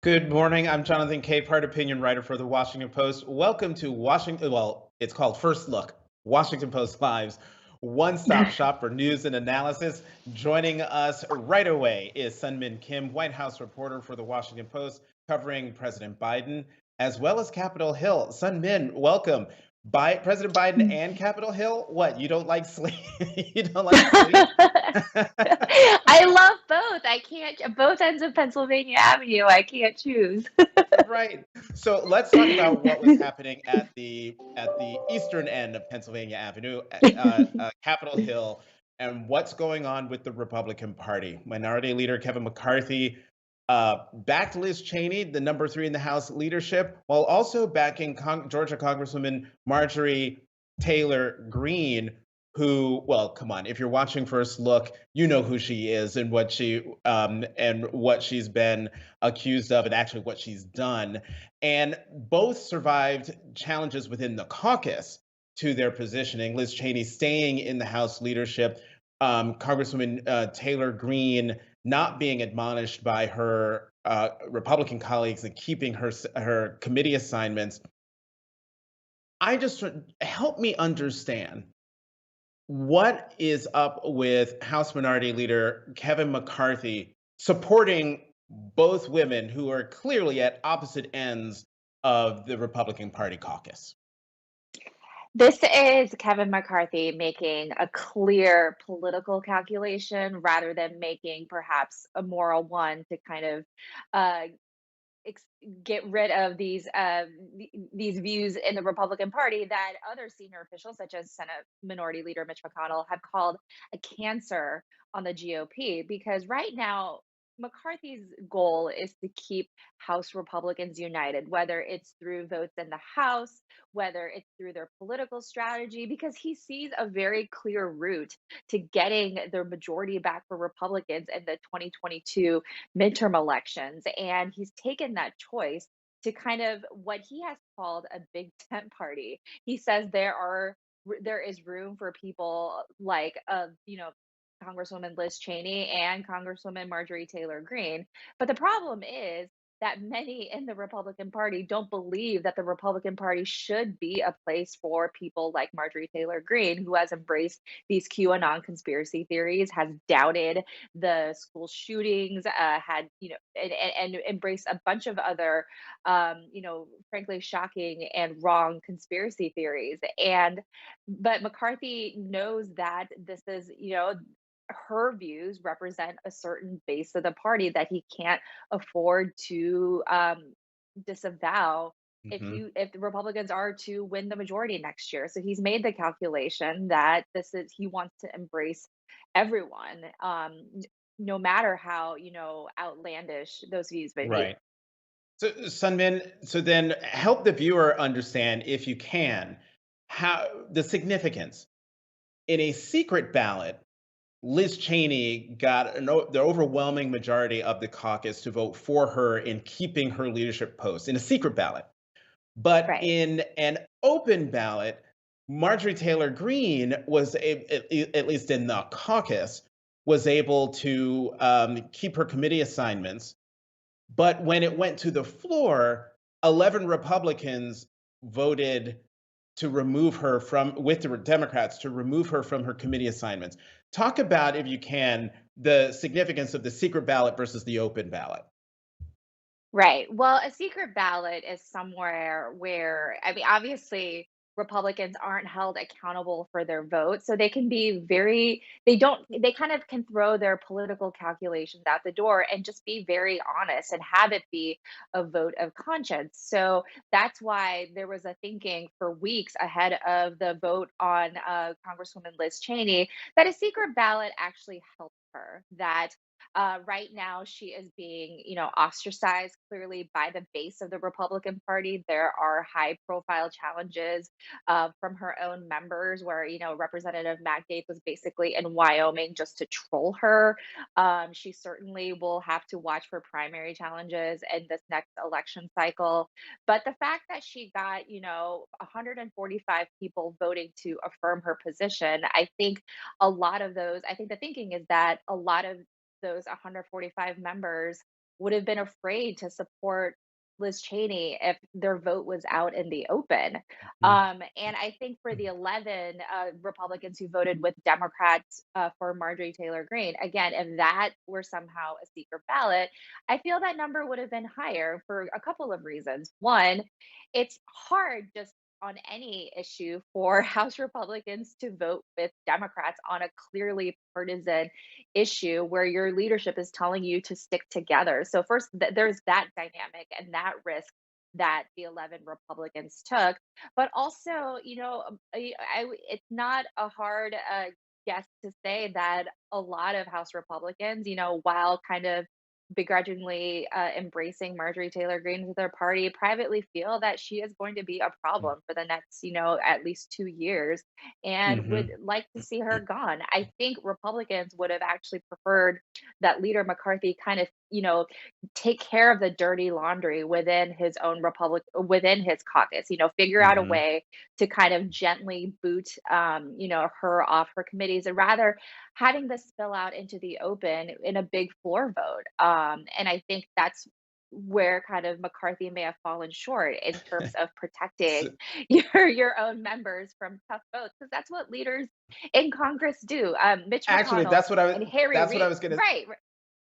Good morning. I'm Jonathan Capehart, opinion writer for the Washington Post. Welcome to Washington. Well, it's called First Look, Washington Post Live's one-stop shop for news and analysis. Joining us right away is Seung Min Kim, White House reporter for the Washington Post, covering President Biden as well as Capitol Hill. Seung Min, welcome. President Biden and Capitol Hill. What? You don't like sleep? You don't like sleep? I love both. I can't both ends of Pennsylvania Avenue, I can't choose. Right. So let's talk about what was happening at the eastern end of Pennsylvania Avenue, Capitol Hill, and what's going on with the Republican Party. Minority Leader Kevin McCarthy backed Liz Cheney, the number three in the House leadership, while also backing Georgia Congresswoman Marjorie Taylor Greene, who, well, come on, if you're watching First Look, you know who she is and what she's been accused of and actually what she's done. And both survived challenges within the caucus to their positioning. Liz Cheney staying in the House leadership, Congresswoman Taylor Greene not being admonished by her Republican colleagues and keeping her committee assignments. I just help me understand what is up with House Minority Leader Kevin McCarthy supporting both women who are clearly at opposite ends of the Republican Party caucus? This is Kevin McCarthy making a clear political calculation rather than making perhaps a moral one to kind of uh, ex- get rid of these views in the Republican Party that other senior officials, such as Senate Minority Leader Mitch McConnell, have called a cancer on the GOP. Because right now, McCarthy's goal is to keep House Republicans united, whether it's through votes in the House, whether it's through their political strategy, because he sees a very clear route to getting the majority back for Republicans in the 2022 midterm elections. And he's taken that choice to kind of what he has called a big tent party. He says there is room for people like Congresswoman Liz Cheney and Congresswoman Marjorie Taylor Greene. But the problem is that many in the Republican Party don't believe that the Republican Party should be a place for people like Marjorie Taylor Greene, who has embraced these QAnon conspiracy theories, has doubted the school shootings, had and embraced a bunch of other, frankly shocking and wrong conspiracy theories. But McCarthy knows that this is her views represent a certain base of the party that he can't afford to disavow Hmm. if the Republicans are to win the majority next year. So he's made the calculation that this is he wants to embrace everyone, no matter how outlandish those views may be. Right. So, Sunmin, so then help the viewer understand, if you can, how the significance in a secret ballot. Liz Cheney got the overwhelming majority of the caucus to vote for her in keeping her leadership post in a secret ballot. But Right. in an open ballot, Marjorie Taylor Greene at least in the caucus, was able to keep her committee assignments. But when it went to the floor, 11 Republicans voted to remove her from, with the Democrats, to remove her from her committee assignments. Talk about, if you can, the significance of the secret ballot versus the open ballot. Right. Well, a secret ballot is somewhere where, I mean, obviously, Republicans aren't held accountable for their votes. So they can be they kind of can throw their political calculations out the door and just be very honest and have it be a vote of conscience. So that's why there was a thinking for weeks ahead of the vote on Congresswoman Liz Cheney that a secret ballot actually helped her. That right now, she is being, ostracized clearly by the base of the Republican Party. There are high-profile challenges from her own members, where Representative Matt Gaetz was basically in Wyoming just to troll her. She certainly will have to watch for primary challenges in this next election cycle. But the fact that she got, 145 people voting to affirm her position, I think the thinking is that a lot of those 145 members would have been afraid to support Liz Cheney if their vote was out in the open. Mhm. And I think for the 11 Republicans who voted with Democrats for Marjorie Taylor Greene, again, if that were somehow a secret ballot, I feel that number would have been higher for a couple of reasons. One, it's hard just on any issue for House Republicans to vote with Democrats on a clearly partisan issue where your leadership is telling you to stick together. So, first, there's that dynamic and that risk that the 11 Republicans took. But also, it's not a hard guess to say that a lot of House Republicans, while kind of begrudgingly embracing Marjorie Taylor Greene to their party, privately feel that she is going to be a problem for the next, at least 2 years, and would Mhm. like to see her gone. I think Republicans would have actually preferred that Leader McCarthy kind of, take care of the dirty laundry within his caucus, figure out a Mhm. way to kind of gently boot, her off her committees, and rather having this spill out into the open in a big floor vote. And I think that's where kind of McCarthy may have fallen short in terms of protecting So, your own members from tough votes, because that's what leaders in Congress do. Mitch actually, McConnell and Harry that's what I Reid, was gonna right?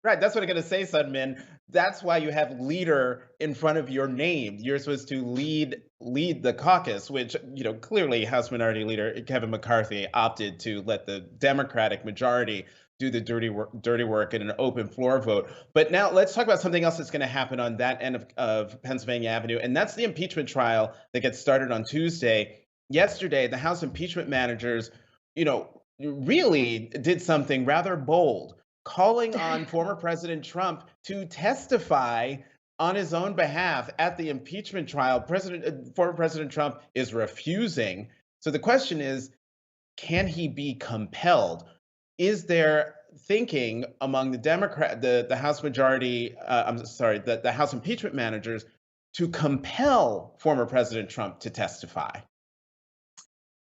right, that's what I'm gonna say, Sunmin. That's why you have leader in front of your name. You're supposed to lead the caucus, which, clearly House Minority Leader Kevin McCarthy opted to let the Democratic majority do the dirty work in an open floor vote. But now let's talk about something else that's going to happen on that end of Pennsylvania Avenue, and that's the impeachment trial that gets started on Tuesday. Yesterday, the House impeachment managers, really did something rather bold, calling on former President Trump to testify on his own behalf at the impeachment trial. Former President Trump is refusing. So the question is, can he be compelled? Is there thinking among the House majority, I'm sorry, the House impeachment managers to compel former President Trump to testify?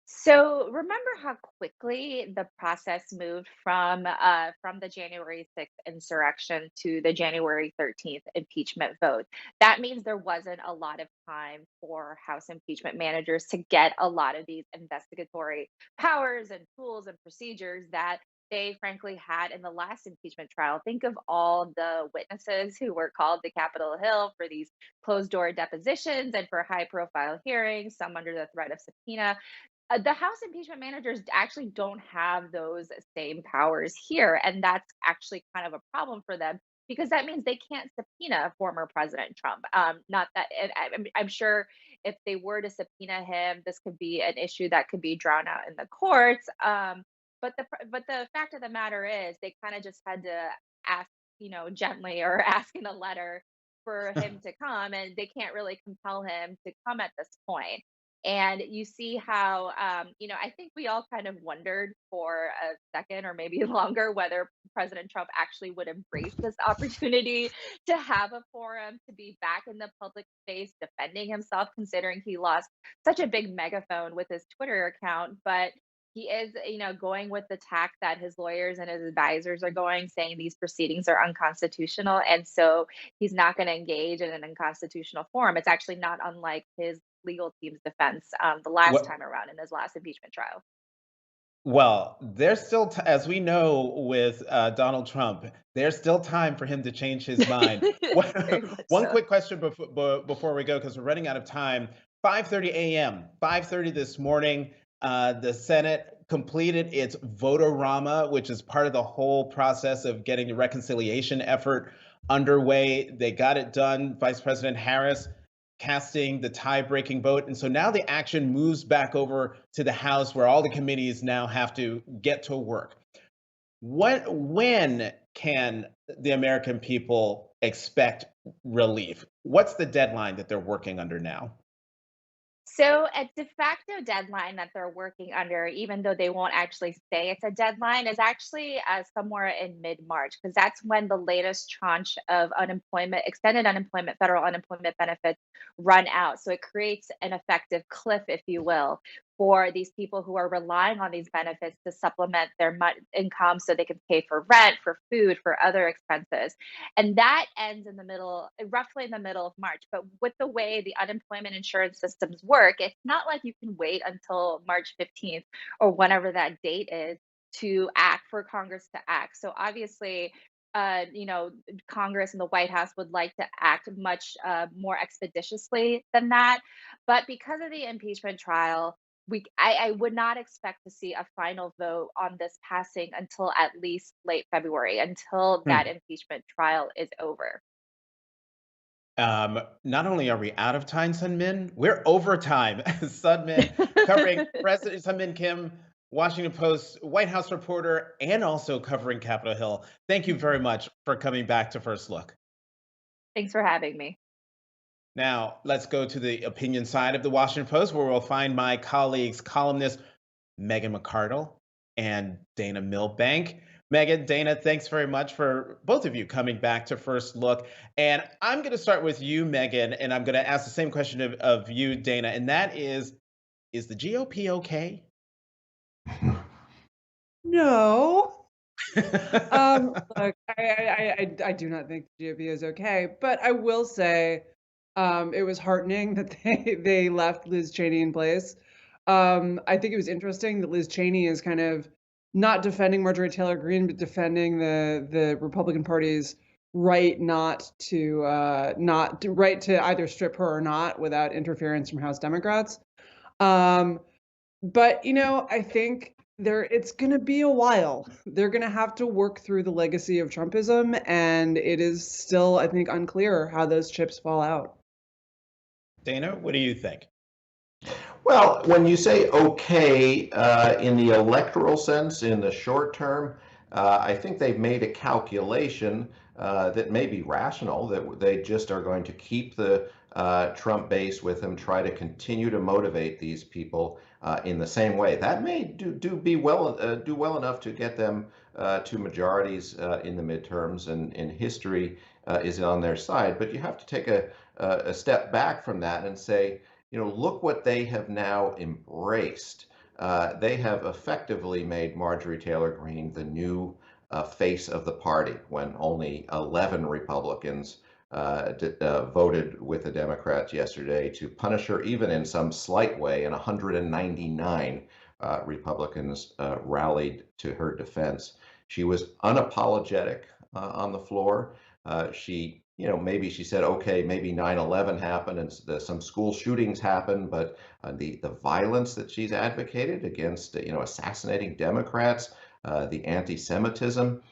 So remember how quickly the process moved from the January 6th insurrection to the January 13th impeachment vote. That means there wasn't a lot of time for House impeachment managers to get a lot of these investigatory powers and tools and procedures that they frankly had in the last impeachment trial. Think of all the witnesses who were called to Capitol Hill for these closed door depositions and for high profile hearings, some under the threat of subpoena. The House impeachment managers actually don't have those same powers here. And that's actually kind of a problem for them because that means they can't subpoena former President Trump. Not that, and I'm sure if they were to subpoena him, this could be an issue that could be drawn out in the courts. But the fact of the matter is, they kind of just had to ask, gently, or ask in a letter for him to come, and they can't really compel him to come at this point. And you see how, I think we all kind of wondered for a second or maybe longer whether President Trump actually would embrace this opportunity to have a forum, to be back in the public space defending himself, considering he lost such a big megaphone with his Twitter account. But he is, going with the tack that his lawyers and his advisors are going, saying these proceedings are unconstitutional. And so he's not going to engage in an unconstitutional forum. It's actually not unlike his legal team's defense the last What time around in his last impeachment trial. Well, there's still, as we know with Donald Trump, there's still time for him to change his mind. Very much One so. quick question before we go, because we're running out of time. 5:30 a.m., 5:30 this morning, the Senate completed its votorama, which is part of the whole process of getting the reconciliation effort underway. They got it done. Vice President Harris casting the tie-breaking vote. And so now the action moves back over to the House, where all the committees now have to get to work. When can the American people expect relief? What's the deadline that they're working under now? So, a de facto deadline that they're working under, even though they won't actually say it's a deadline, is actually somewhere in mid March, because that's when the latest tranche of extended unemployment, federal unemployment benefits run out. So, it creates an effective cliff, if you will, for these people who are relying on these benefits to supplement their income so they can pay for rent, for food, for other expenses. And that ends in the middle, roughly in the middle of March. But with the way the unemployment insurance systems work, it's not like you can wait until March 15th or whenever that date is to act, for Congress to act. So obviously, Congress and the White House would like to act much more expeditiously than that. But because of the impeachment trial, I would not expect to see a final vote on this passing until at least late February, until that Hmm. impeachment trial is over. Not only are we out of time, Sun Min, we're over time. Sun Min covering President Sun Min Kim, Washington Post, White House reporter, and also covering Capitol Hill. Thank you very much for coming back to First Look. Thanks for having me. Now, let's go to the opinion side of the Washington Post, where we'll find my colleagues, columnists Megan McArdle and Dana Milbank. Megan, Dana, thanks very much for both of you coming back to First Look. And I'm going to start with you, Megan, and I'm going to ask the same question of you, Dana, and that is the GOP okay? No. Look, I do not think the GOP is okay, but I will say it was heartening that they left Liz Cheney in place. I think it was interesting that Liz Cheney is kind of not defending Marjorie Taylor Greene, but defending the Republican Party's right right to either strip her or not without interference from House Democrats. But I think it's going to be a while. They're going to have to work through the legacy of Trumpism, and it is still, I think, unclear how those chips fall out. Dana, what do you think? Well, when you say okay, in the electoral sense, in the short term, I think they've made a calculation that may be rational, that they just are going to keep the Trump base with them, try to continue to motivate these people in the same way. That may do well enough to get them to majorities in the midterms, and history is on their side. But you have to take a step back from that and say, look what they have now embraced. They have effectively made Marjorie Taylor Greene the new face of the party, when only 11 Republicans voted with the Democrats yesterday to punish her, even in some slight way, and 199 Republicans rallied to her defense. She was unapologetic on the floor. Maybe she said, okay, maybe 9/11 happened and some school shootings happened, but the violence that she's advocated against, assassinating Democrats, the anti-Semitism,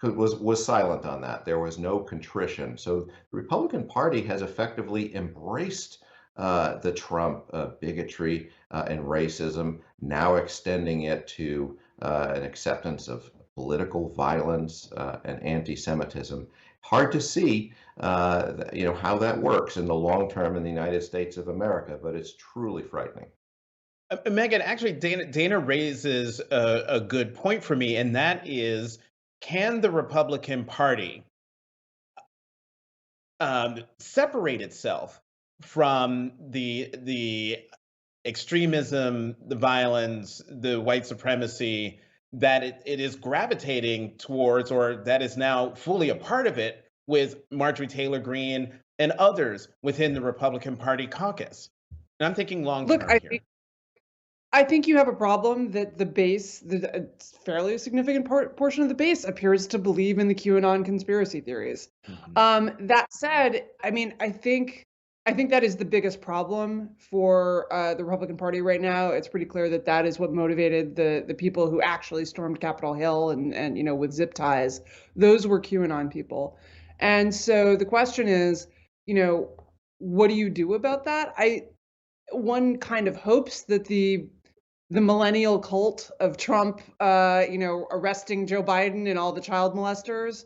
was silent on that. There was no contrition. So the Republican Party has effectively embraced the Trump bigotry and racism, now extending it to an acceptance of political violence and anti-Semitism. Hard to see, how that works in the long term in the United States of America, but it's truly frightening. Megan, actually, Dana raises a good point for me, and that is, can the Republican Party separate itself from the extremism, the violence, the white supremacy that it is gravitating towards, or that is now fully a part of it, with Marjorie Taylor Greene and others within the Republican Party caucus? And I'm thinking long term here. I think you have a problem that the base, the fairly significant portion of the base, appears to believe in the QAnon conspiracy theories. Mm-hmm. That said, I think that is the biggest problem for the Republican Party right now. It's pretty clear that is what motivated the people who actually stormed Capitol Hill and with zip ties. Those were QAnon people. And so the question is, what do you do about that? One kind of hopes that the millennial cult of Trump, arresting Joe Biden and all the child molesters,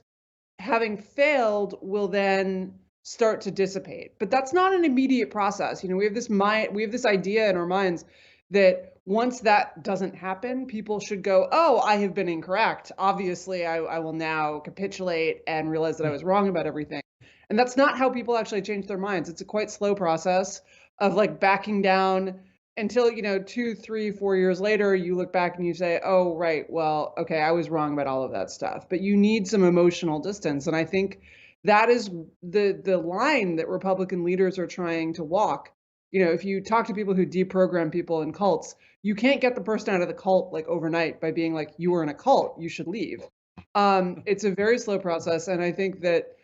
having failed, will then start to dissipate. But that's not an immediate process. We have this idea in our minds that once that doesn't happen, people should go, oh, I have been incorrect. Obviously, I will now capitulate and realize that I was wrong about everything. And that's not how people actually change their minds. It's a quite slow process of backing down, until, 2, 3, 4 years later, you look back and you say, oh, right, well, okay, I was wrong about all of that stuff. But you need some emotional distance. And I think that is the line that Republican leaders are trying to walk. If you talk to people who deprogram people in cults, you can't get the person out of the cult like overnight by being like, you were in a cult, you should leave. It's a very slow process. And I think that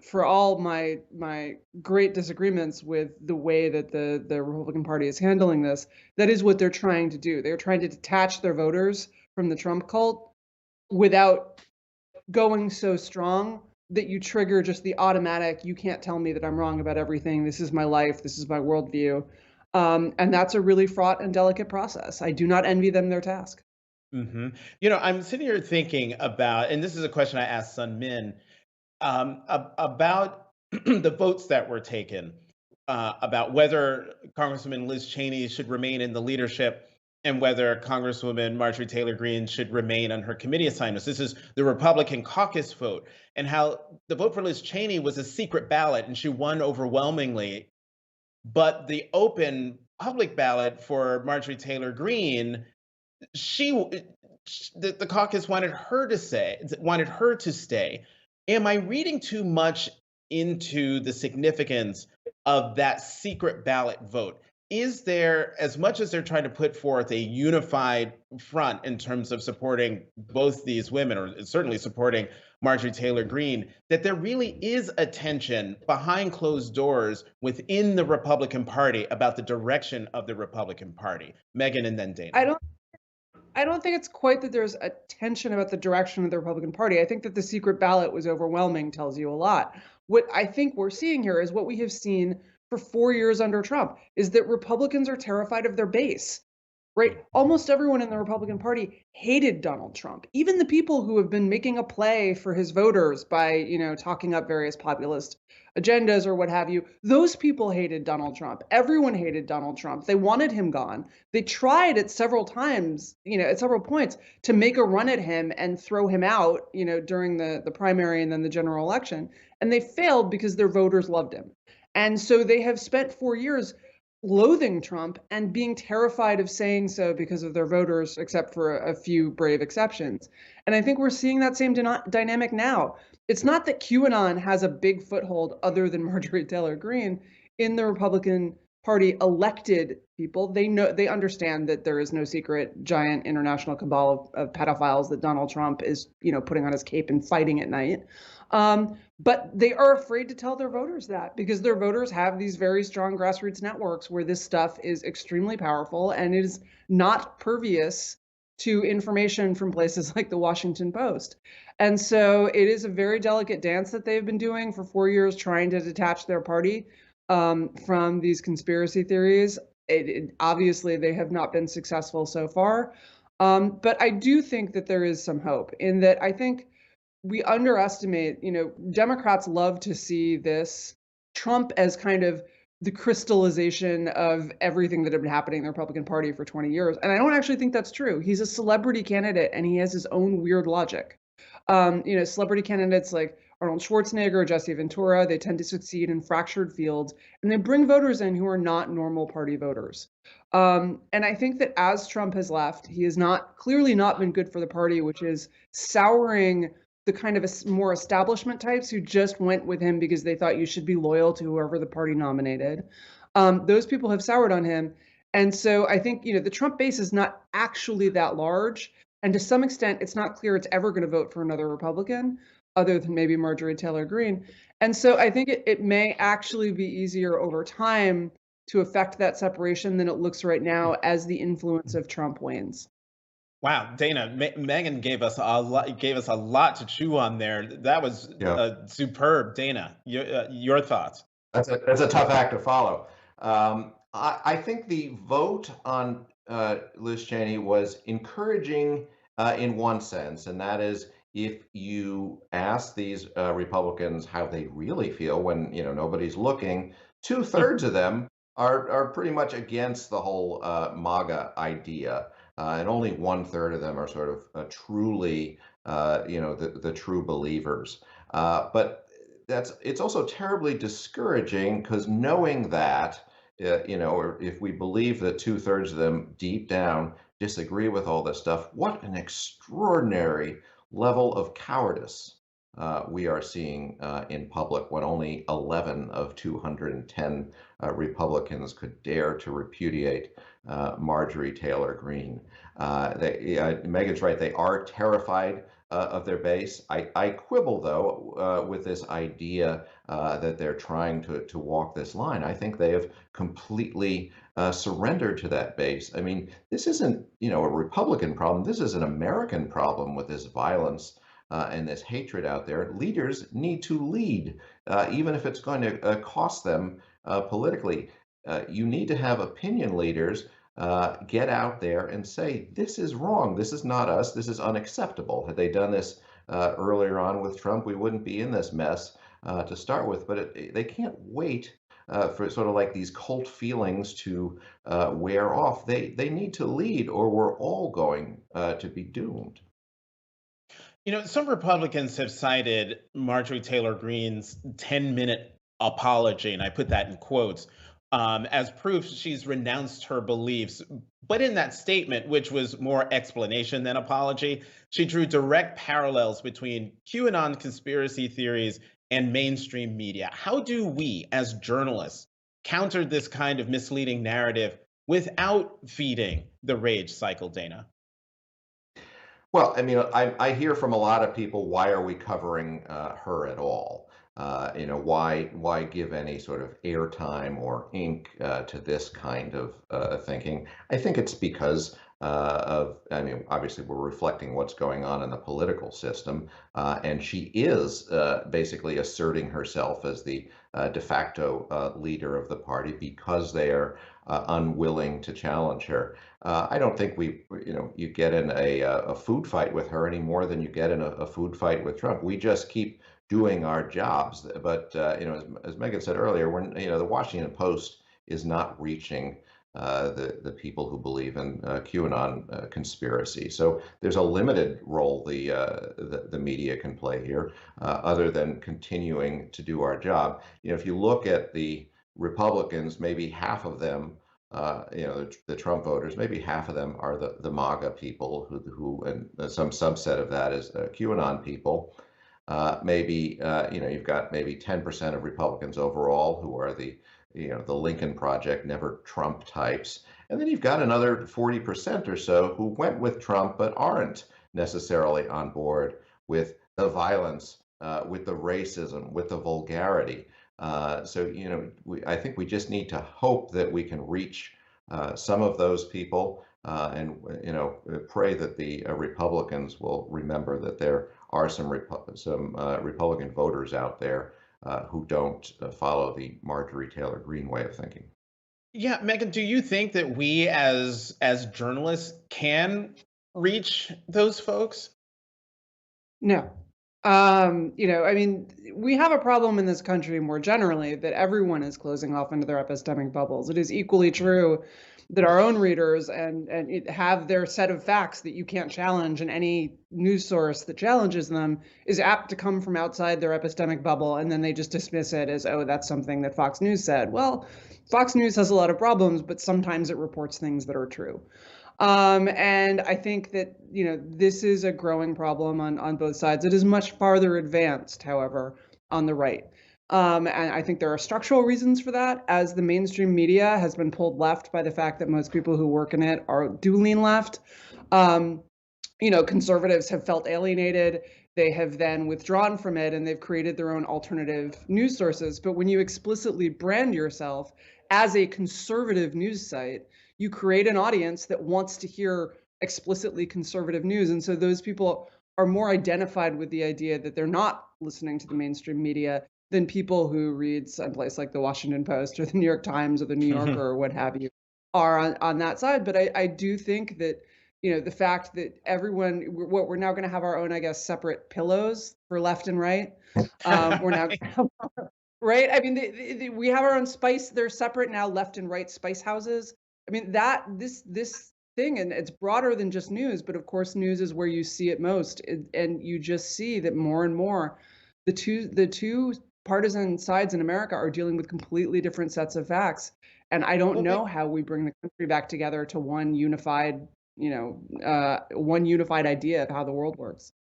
for all my great disagreements with the way that the Republican Party is handling this, that is what they're trying to do. They're trying to detach their voters from the Trump cult without going so strong that you trigger just the automatic, you can't tell me that I'm wrong about everything. This is my life. This is my worldview. And that's a really fraught and delicate process. I do not envy them their task. I'm sitting here thinking about, and this is a question I asked Seung Min, about the votes that were taken, about whether Congresswoman Liz Cheney should remain in the leadership and whether Congresswoman Marjorie Taylor Greene should remain on her committee assignments. This is the Republican caucus vote, and how the vote for Liz Cheney was a secret ballot and she won overwhelmingly. But the open public ballot for Marjorie Taylor Greene, the caucus wanted her to stay. Am I reading too much into the significance of that secret ballot vote? Is there, as much as they're trying to put forth a unified front in terms of supporting both these women, or certainly supporting Marjorie Taylor Greene, that there really is a tension behind closed doors within the Republican Party about the direction of the Republican Party? Megan, and then Dana. I don't think it's quite that there's a tension about the direction of the Republican Party. I think that the secret ballot was overwhelming tells you a lot. What I think we're seeing here is what we have seen for 4 years under Trump, is that Republicans are terrified of their base, right? Almost everyone in the Republican Party hated Donald Trump. Even the people who have been making a play for his voters by, talking up various populist agendas or what have you, those people hated Donald Trump. Everyone hated Donald Trump. They wanted him gone. They tried at several times, at several points to make a run at him and throw him out, during the primary and then the general election. And they failed because their voters loved him. And so they have spent 4 years loathing Trump and being terrified of saying so because of their voters, except for a few brave exceptions. And I think we're seeing that same dynamic now. It's not that QAnon has a big foothold other than Marjorie Taylor Greene in the Republican Party elected people. They understand that there is no secret giant international cabal of pedophiles that Donald Trump is, putting on his cape and fighting at night. But they are afraid to tell their voters that because their voters have these very strong grassroots networks where this stuff is extremely powerful and is not pervious to information from places like the Washington Post. And so it is a very delicate dance that they've been doing for 4 years, trying to detach their party from these conspiracy theories. Obviously, they have not been successful so far. But I do think that there is some hope in that. I think we underestimate, Democrats love to see this Trump as kind of the crystallization of everything that had been happening in the Republican Party for 20 years. And I don't actually think that's true. He's a celebrity candidate and he has his own weird logic. Celebrity candidates like Arnold Schwarzenegger or Jesse Ventura, they tend to succeed in fractured fields and they bring voters in who are not normal party voters. And I think that as Trump has left, he has clearly not been good for the party, which is souring the kind of more establishment types who just went with him because they thought you should be loyal to whoever the party nominated. Those people have soured on him. And so I think, the Trump base is not actually that large. And to some extent, it's not clear it's ever going to vote for another Republican other than maybe Marjorie Taylor Greene. And so I think it may actually be easier over time to affect that separation than it looks right now as the influence of Trump wanes. Wow, Dana, Megan gave us a lot to chew on there. That was superb. Dana, your thoughts? That's a tough act to follow. I think the vote on Liz Cheney was encouraging in one sense, and that is if you ask these Republicans how they really feel when nobody's looking, 2/3 of them are pretty much against the whole MAGA idea. And only 1/3 of them are sort of truly, the true believers. But it's also terribly discouraging because knowing that or if we believe that 2/3 of them deep down disagree with all this stuff, what an extraordinary level of cowardice we are seeing in public when only 11 of 210 Republicans could dare to repudiate Marjorie Taylor Greene. Megan's right, they are terrified of their base. I quibble, though, with this idea that they're trying to walk this line. I think they have completely surrendered to that base. I mean, this isn't, a Republican problem. This is an American problem with this violence and this hatred out there. Leaders need to lead, even if it's going to cost them politically. You need to have opinion leaders get out there and say, this is wrong. This is not us. This is unacceptable. Had they done this earlier on with Trump, we wouldn't be in this mess to start with. But they can't wait for sort of like these cult feelings to wear off. They need to lead, or we're all going to be doomed. Some Republicans have cited Marjorie Taylor Greene's 10-minute apology, and I put that in quotes, as proof she's renounced her beliefs. But in that statement, which was more explanation than apology, she drew direct parallels between QAnon conspiracy theories and mainstream media. How do we, as journalists, counter this kind of misleading narrative without feeding the rage cycle, Dana? Well, I mean, I hear from a lot of people, why are we covering her at all? Why give any sort of airtime or ink to this kind of thinking? I think it's because obviously we're reflecting what's going on in the political system, and she is basically asserting herself as the de facto leader of the party because they are unwilling to challenge her. I don't think you get in a food fight with her any more than you get in a food fight with Trump. We just keep doing our jobs. But as Megan said earlier, the Washington Post is not reaching the people who believe in QAnon conspiracy. So there's a limited role the media can play here, other than continuing to do our job. If you look at the Republicans, maybe half of them, the Trump voters, maybe half of them are the MAGA people who and some subset of that is QAnon people. You've got maybe 10% of Republicans overall who are the Lincoln Project, never Trump types. And then you've got another 40% or so who went with Trump but aren't necessarily on board with the violence, with the racism, with the vulgarity. I think we just need to hope that we can reach some of those people and pray that the Republicans will remember that there are some Republican voters out there who don't follow the Marjorie Taylor Greene way of thinking. Yeah, Megan, do you think that we as journalists can reach those folks? No. We have a problem in this country more generally that everyone is closing off into their epistemic bubbles. It is equally true that our own readers and have their set of facts that you can't challenge, and any news source that challenges them is apt to come from outside their epistemic bubble, and then they just dismiss it as, oh, that's something that Fox News said. Well, Fox News has a lot of problems, but sometimes it reports things that are true. And I think that, this is a growing problem on both sides. It is much farther advanced, however, on the right. And I think there are structural reasons for that, as the mainstream media has been pulled left by the fact that most people who work in it do lean left. Conservatives have felt alienated. They have then withdrawn from it, and they've created their own alternative news sources. But when you explicitly brand yourself as a conservative news site, you create an audience that wants to hear explicitly conservative news. And so those people are more identified with the idea that they're not listening to the mainstream media than people who read someplace like the Washington Post or the New York Times or the New Yorker or what have you are on that side. But I do think that, the fact that we're now going to have our own, I guess, separate pillows for left and right. We're now going to have, right? I mean, we have our own spice. They're separate now, left and right spice houses. I mean, this thing, and it's broader than just news, but of course, news is where you see it most. And you just see that more and more, the two partisan sides in America are dealing with completely different sets of facts. And I don't Well, know how we bring the country back together to one unified, one unified idea of how the world works.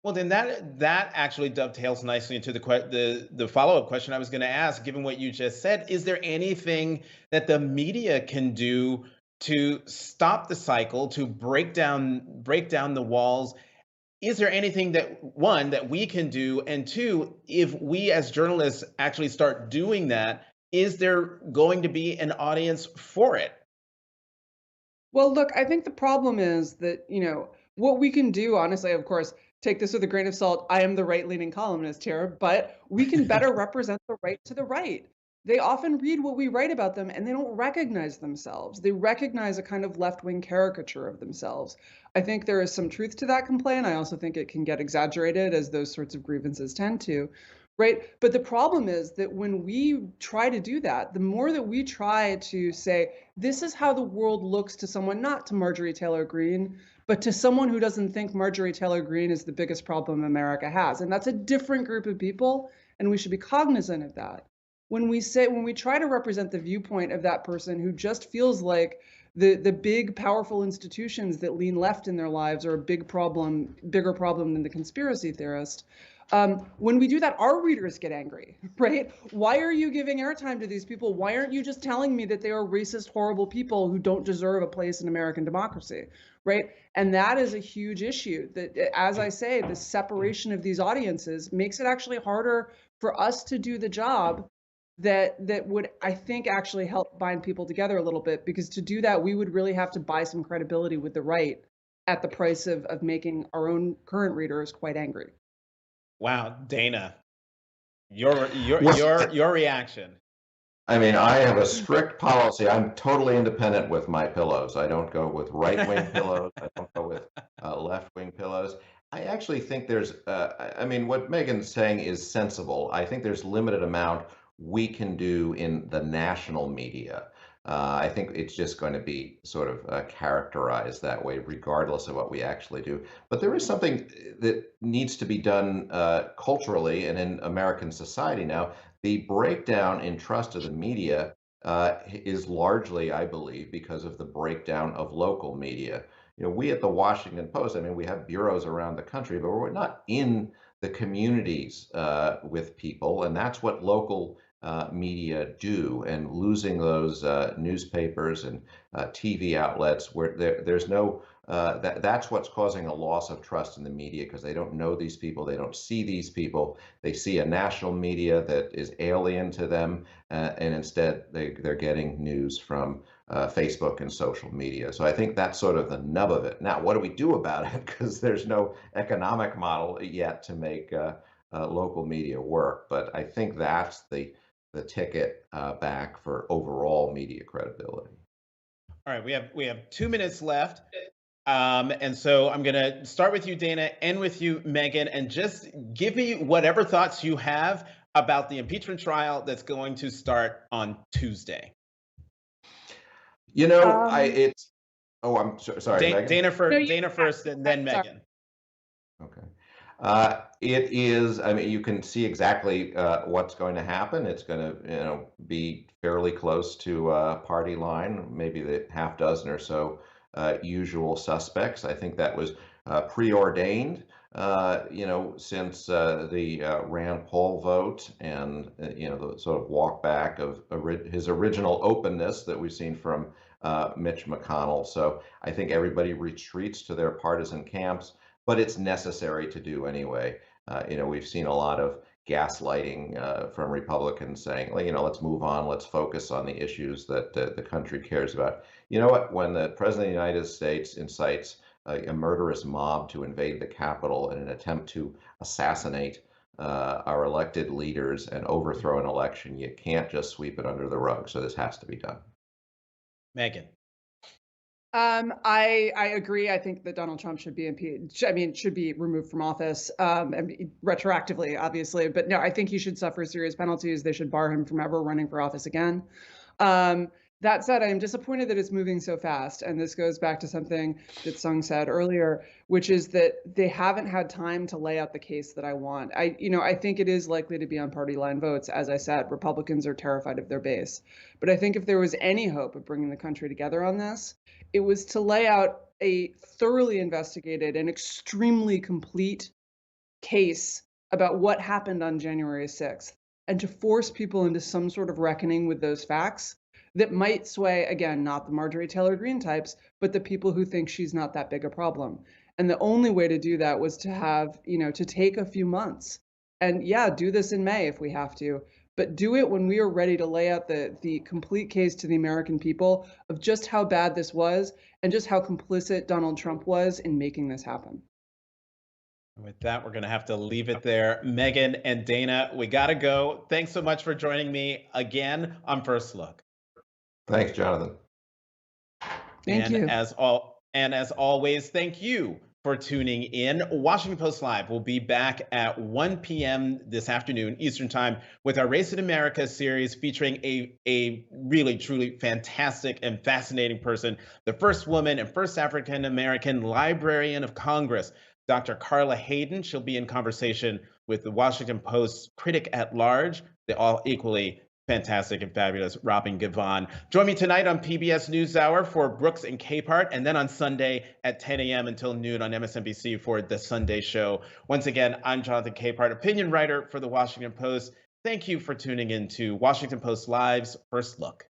Well, then that actually dovetails nicely into the follow-up question I was going to ask. Given what you just said, is there anything that the media can do to stop the cycle, to break down the walls? Is there anything that, one, that we can do, and two, if we as journalists actually start doing that, is there going to be an audience for it? Well, look, I think the problem is that, what we can do, honestly, of course, take this with a grain of salt. I am the right-leaning columnist here, but we can better represent the right to the right. They often read what we write about them and they don't recognize themselves. They recognize a kind of left-wing caricature of themselves. I think there is some truth to that complaint. I also think it can get exaggerated, as those sorts of grievances tend to. Right. But the problem is that when we try to do that, the more that we try to say, this is how the world looks to someone, not to Marjorie Taylor Greene, but to someone who doesn't think Marjorie Taylor Greene is the biggest problem America has. And that's a different group of people, and we should be cognizant of that. When we try to represent the viewpoint of that person who just feels like the big, powerful institutions that lean left in their lives are a bigger problem than the conspiracy theorist. When we do that, our readers get angry, right? Why are you giving airtime to these people? Why aren't you just telling me that they are racist, horrible people who don't deserve a place in American democracy, right? And that is a huge issue that, as I say, the separation of these audiences makes it actually harder for us to do the job that would, I think, actually help bind people together a little bit, because to do that, we would really have to buy some credibility with the right at the price of making our own current readers quite angry. Wow, Dana, your Well, your reaction. I mean, I have a strict policy. I'm totally independent with my pillows. I don't go with right-wing pillows. I don't go with left-wing pillows. I actually think I mean, what Megan's saying is sensible. I think there's limited amount we can do in the national media. I think it's just going to be sort of characterized that way, regardless of what we actually do. But there is something that needs to be done culturally and in American society now. The breakdown in trust of the media is largely, I believe, because of the breakdown of local media. We at the Washington Post, I mean, we have bureaus around the country, but we're not in the communities with people, and that's what local media do. And losing those newspapers and TV outlets where there's no that's what's causing a loss of trust in the media, because they don't know these people, they don't see these people, they see a national media that is alien to them, and instead they're getting news from Facebook and social media. So I think that's sort of the nub of it. Now, what do we do about it? Because there's no economic model yet to make local media work. But I think that's the ticket back for overall media credibility. All right, we have 2 minutes left. And so I'm going to start with you, Dana, and with you, Megan, and just give me whatever thoughts you have about the impeachment trial that's going to start on Tuesday. I'm sorry, Megan. Dana first, and then Megan. Okay. It is, I mean, you can see exactly what's going to happen. It's going to, be fairly close to a party line, maybe the half dozen or so usual suspects. I think that was preordained, since the Rand Paul vote and, the sort of walk back of his original openness that we've seen from Mitch McConnell. So I think everybody retreats to their partisan camps, but it's necessary to do anyway. We've seen a lot of gaslighting from Republicans saying, let's move on, let's focus on the issues that the country cares about. You know what? When the President of the United States incites a murderous mob to invade the Capitol in an attempt to assassinate our elected leaders and overthrow an election, you can't just sweep it under the rug. So this has to be done. Megan. I agree. I think that Donald Trump should be impeached. I mean, should be removed from office, retroactively, obviously. But no, I think he should suffer serious penalties. They should bar him from ever running for office again. That said, I am disappointed that it's moving so fast. And this goes back to something that Seung said earlier, which is that they haven't had time to lay out the case that I want. I think it is likely to be on party line votes. As I said, Republicans are terrified of their base. But I think if there was any hope of bringing the country together on this, it was to lay out a thoroughly investigated and extremely complete case about what happened on January 6th and to force people into some sort of reckoning with those facts that might sway, again, not the Marjorie Taylor Greene types, but the people who think she's not that big a problem. And the only way to do that was to have, to take a few months. And yeah, do this in May if we have to, but do it when we are ready to lay out the complete case to the American people of just how bad this was and just how complicit Donald Trump was in making this happen. With that, we're going to have to leave it there. Megan and Dana, we got to go. Thanks so much for joining me again on First Look. Thanks, Jonathan. Thank you. As always, thank you for tuning in. Washington Post Live will be back at 1 p.m. this afternoon Eastern Time with our Race in America series featuring a really, truly fantastic and fascinating person, the first woman and first African American Librarian of Congress, Dr. Carla Hayden. She'll be in conversation with the Washington Post critic at large, the all equally fantastic and fabulous Robin Givhan. Join me tonight on PBS NewsHour for Brooks and Capehart, and then on Sunday at 10 a.m. until noon on MSNBC for The Sunday Show. Once again, I'm Jonathan Capehart, opinion writer for The Washington Post. Thank you for tuning in to Washington Post Live's First Look.